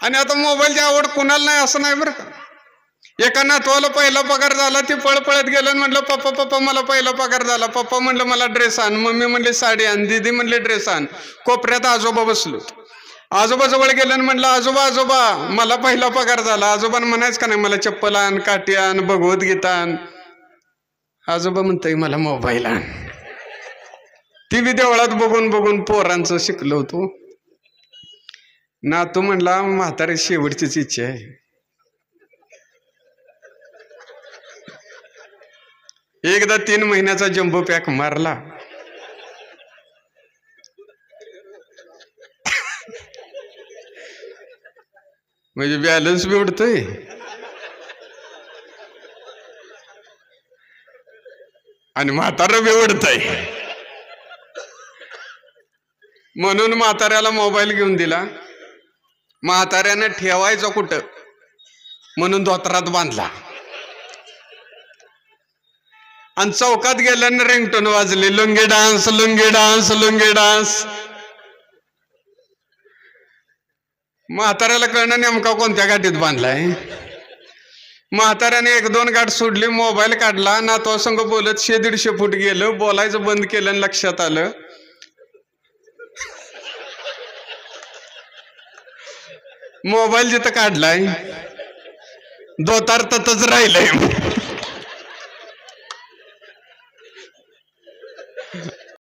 आणि आता मोबाईलची आवड कुणाला नाही असं नाही बरं का. एका नातवाला पहिला पगार झाला, ती पळत गेलं आणि म्हटलं पप्पा पप्पा मला पहिला पगार झाला. पप्पा म्हणलं मला ड्रेस आण, मम्मी म्हणली साडी आण, दीदी म्हणले ड्रेस आण. कोपऱ्यात आजोबा बसलो. आजोबा जवळ गेलं आणि म्हटलं आजोबा आजोबा मला पहिला पगार झाला. आजोबानं म्हणायचं का नाही मला चप्पल आण, काठी आण, भगवद्गीता आण. आजोबा म्हणतंय मला मोबाईल आण. ती बी देवळात बघून बघून पोरांचं शिकलो होतो. नातू म्हणला म्हातारी शेवटचीच इच्छा आहे. एकदा 3 महिन्याचा जम्बो पॅक मारला. म्हणजे बॅलन्स बी उडतोय आणि म्हातारं बी उडतंय. म्हणून म्हाताऱ्याला मोबाईल घेऊन दिला. म्हाताऱ्यानं ठेवायचं कुठं म्हणून धोत्रात बांधला आणि चौकात गेल्यानं रिंगटोन वाजली, lungi dance lungi dance lungi dance. म्हाताऱ्याला कळणं नेमका कोणत्या गाठीत बांधलाय. म्हाताऱ्याने 1-2 गाठ सोडली, मोबाईल काढला, नातवा संग बोलत 100-150 फूट गेलं. बोलायचं बंद केलं आणि लक्षात आलं मोबाईल जिथं काढलाय धोतार ततच राहिलंय.